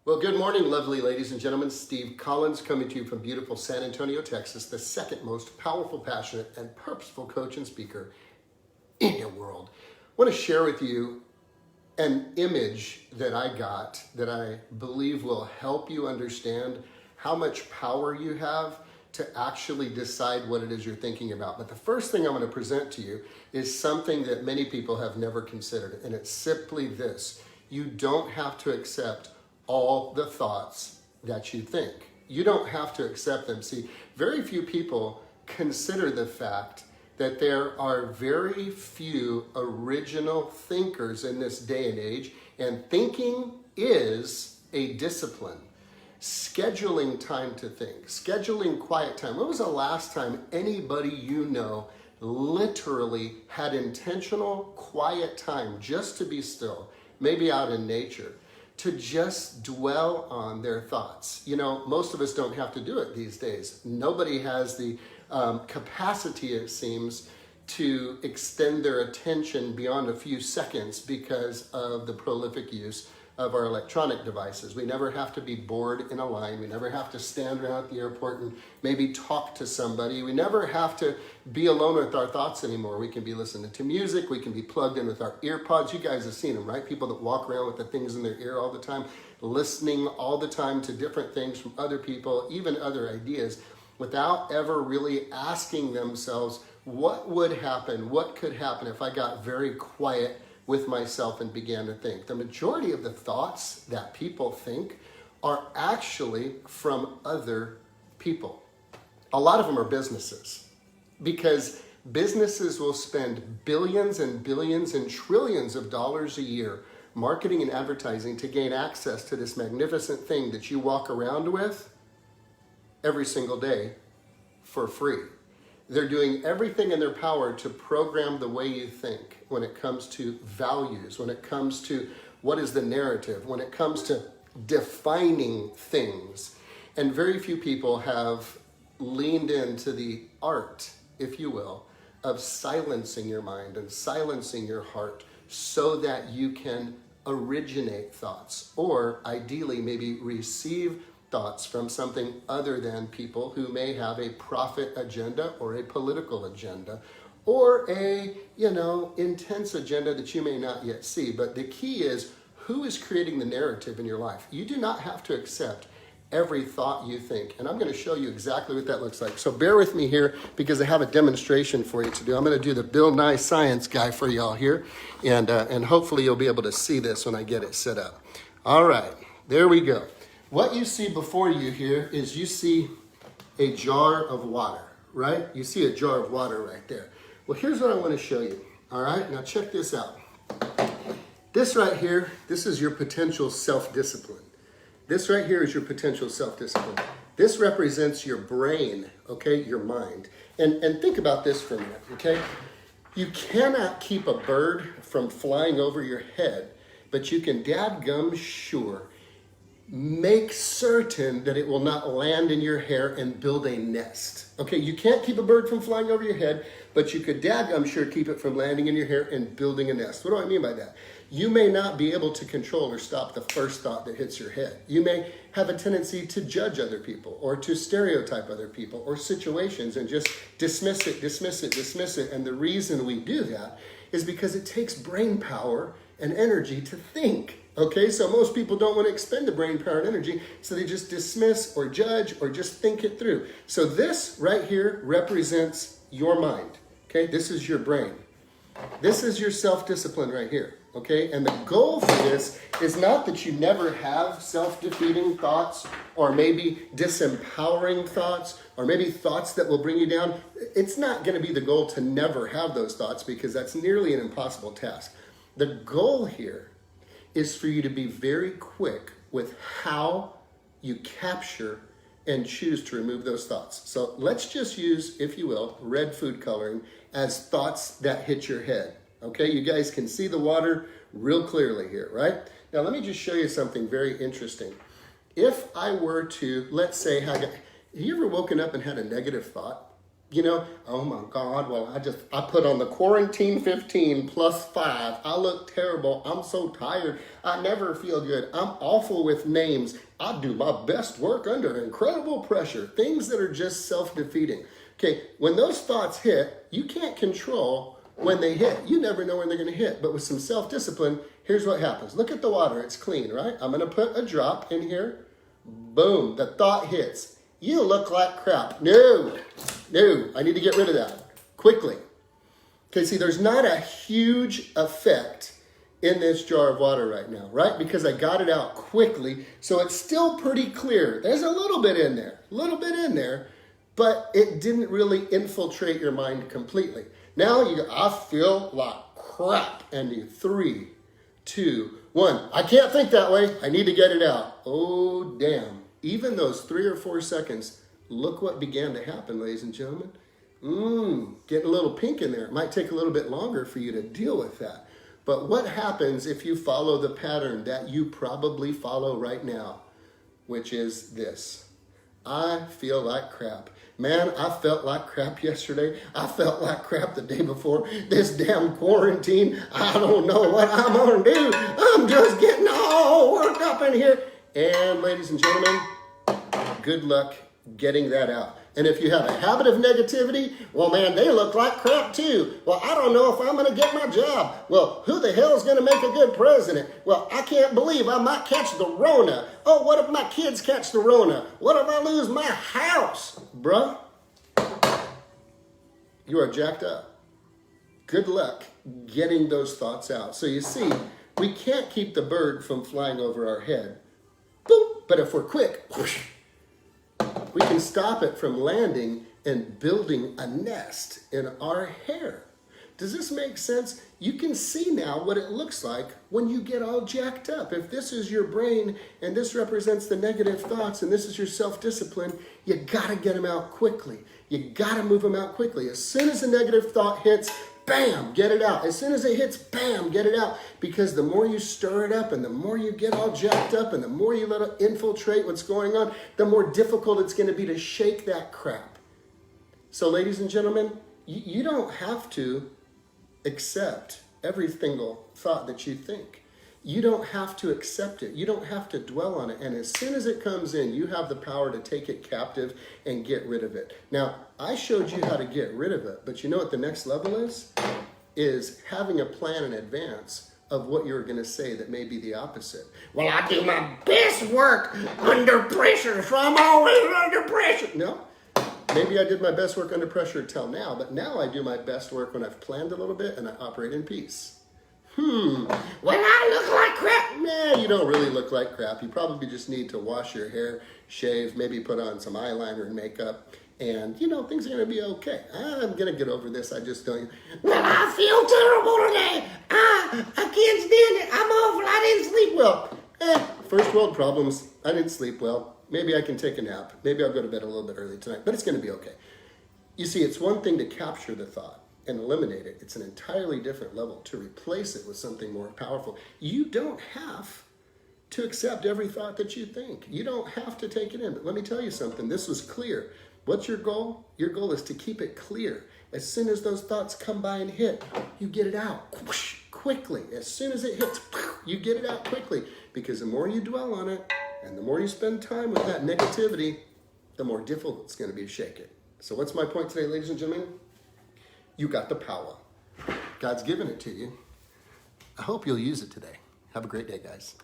Well, good morning, lovely ladies and gentlemen. Steve Collins coming to you from beautiful San Antonio, Texas, the second most powerful, passionate, and purposeful coach and speaker in the world. I want to share with you an image that I got that I believe will help you understand how much power you have to actually decide what it is you're thinking about. But the first thing I'm going to present to you is something that many people have never considered, and it's simply this. You don't have to accept all the thoughts that you think. You don't have to accept them. See, very few people consider the fact that there are very few original thinkers in this day and age, and thinking is a discipline. Scheduling time to think, scheduling quiet time. When was the last time anybody you know literally had intentional quiet time just to be still, maybe out in nature, to just dwell on their thoughts? You know, most of us don't have to do it these days. Nobody has the capacity, it seems, to extend their attention beyond a few seconds because of the prolific use of our electronic devices. We never have to be bored in a line. We never have to stand around at the airport and maybe talk to somebody. We never have to be alone with our thoughts anymore. We can be listening to music. We can be plugged in with our ear pods. You guys have seen them, right? People that walk around with the things in their ear all the time, listening all the time to different things from other people, even other ideas, without ever really asking themselves, what would happen? What could happen if I got very quiet with myself and began to think? The majority of the thoughts that people think are actually from other people. A lot of them are businesses, because businesses will spend billions and billions and trillions of dollars a year marketing and advertising to gain access to this magnificent thing that you walk around with every single day for free. They're doing everything in their power to program the way you think when it comes to values, when it comes to what is the narrative, when it comes to defining things. And very few people have leaned into the art, if you will, of silencing your mind and silencing your heart so that you can originate thoughts, or ideally maybe receive thoughts from something other than people who may have a profit agenda or a political agenda or a, intense agenda that you may not yet see. But the key is, who is creating the narrative in your life? You do not have to accept every thought you think. And I'm going to show you exactly what that looks like. So bear with me here, because I have a demonstration for you to do. I'm going to do the Bill Nye Science guy for y'all here. And hopefully you'll be able to see this when I get it set up. All right, there we go. What you see before you here is you see a jar of water, right? You see a jar of water right there. Well, here's what I want to show you. All right, now check this out. This right here, this is your potential self-discipline. This right here is your potential self-discipline. This represents your brain, okay, your mind. And think about this for a minute, okay? You cannot keep a bird from flying over your head, but you can dadgum sure make certain that it will not land in your hair and build a nest. Okay, you can't keep a bird from flying over your head, but you could I'm sure keep it from landing in your hair and building a nest. What do I mean by that? You may not be able to control or stop the first thought that hits your head. You may have a tendency to judge other people or to stereotype other people or situations and just dismiss it. And the reason we do that is because it takes brain power and energy to think. Okay, so most people don't want to expend the brain power and energy, so they just dismiss or judge or just think it through. So this right here represents your mind. Okay, this is your brain. This is your self-discipline right here. Okay, and the goal for this is not that you never have self-defeating thoughts or maybe disempowering thoughts or maybe thoughts that will bring you down. It's not going to be the goal to never have those thoughts, because that's nearly an impossible task. The goal here is for you to be very quick with how you capture and choose to remove those thoughts. So let's just use, if you will, red food coloring as thoughts that hit your head. Okay, you guys can see the water real clearly here, right? Now let me just show you something very interesting. If I were to, let's say, have you ever woken up and had a negative thought? Oh my God, well, I put on the quarantine 15 plus 5. I look terrible. I'm so tired. I never feel good. I'm awful with names. I do my best work under incredible pressure. Things that are just self-defeating. Okay, when those thoughts hit, you can't control when they hit. You never know when they're going to hit. But with some self-discipline, here's what happens. Look at the water. It's clean, right? I'm going to put a drop in here. Boom, the thought hits. You look like crap. No, I need to get rid of that quickly. Okay, see, there's not a huge effect in this jar of water right now, right? Because I got it out quickly, so it's still pretty clear. There's a little bit in there, but it didn't really infiltrate your mind completely. Now I feel like crap. And you 3, 2, 1. I can't think that way. I need to get it out. Oh, damn. Even those 3 or 4 seconds, look what began to happen, ladies and gentlemen. Getting a little pink in there. It might take a little bit longer for you to deal with that. But what happens if you follow the pattern that you probably follow right now, which is this? I feel like crap. Man, I felt like crap yesterday. I felt like crap the day before. This damn quarantine, I don't know what I'm going to do. I'm just getting all worked up in here. And ladies and gentlemen, good luck getting that out. And if you have a habit of negativity, well, man, they look like crap too. Well, I don't know if I'm going to get my job. Well, who the hell is going to make a good president? Well, I can't believe I might catch the Rona. Oh, what if my kids catch the Rona? What if I lose my house? Bruh, you are jacked up. Good luck getting those thoughts out. So you see, we can't keep the bird from flying over our head. Boop. But if we're quick, whoosh, we can stop it from landing and building a nest in our hair. Does this make sense? You can see now what it looks like when you get all jacked up. If this is your brain and this represents the negative thoughts and this is your self-discipline, you gotta get them out quickly. You gotta move them out quickly. As soon as the negative thought hits, bam, get it out. As soon as it hits, bam, get it out. Because the more you stir it up and the more you get all jacked up and the more you let it infiltrate what's going on, the more difficult it's going to be to shake that crap. So ladies and gentlemen, you don't have to accept every single thought that you think. You don't have to accept it. You don't have to dwell on it. And as soon as it comes in, you have the power to take it captive and get rid of it. Now, I showed you how to get rid of it, but you know what the next level is? Is having a plan in advance of what you're going to say that may be the opposite. Well, I do my best work under pressure, so I'm always under pressure. No, maybe I did my best work under pressure till now, but now I do my best work when I've planned a little bit and I operate in peace. Well, I look like crap. Nah, you don't really look like crap. You probably just need to wash your hair, shave, maybe put on some eyeliner and makeup, and, things are going to be okay. I'm going to get over this. I just don't. Well, I feel terrible today. I can't stand it. I'm awful. I didn't sleep well. First world problems. I didn't sleep well. Maybe I can take a nap. Maybe I'll go to bed a little bit early tonight, but it's going to be okay. You see, it's one thing to capture the thought and eliminate it. It's an entirely different level to replace it with something more powerful. You don't have to accept every thought that you think. You don't have to take it in. But let me tell you something. This was clear. What's your goal? Your goal is to keep it clear. As soon as those thoughts come by and hit, you get it out quickly. As soon as it hits, you get it out quickly. Because the more you dwell on it and the more you spend time with that negativity, the more difficult it's going to be to shake it. So what's my point today, ladies and gentlemen? You got the power. God's given it to you. I hope you'll use it today. Have a great day, guys.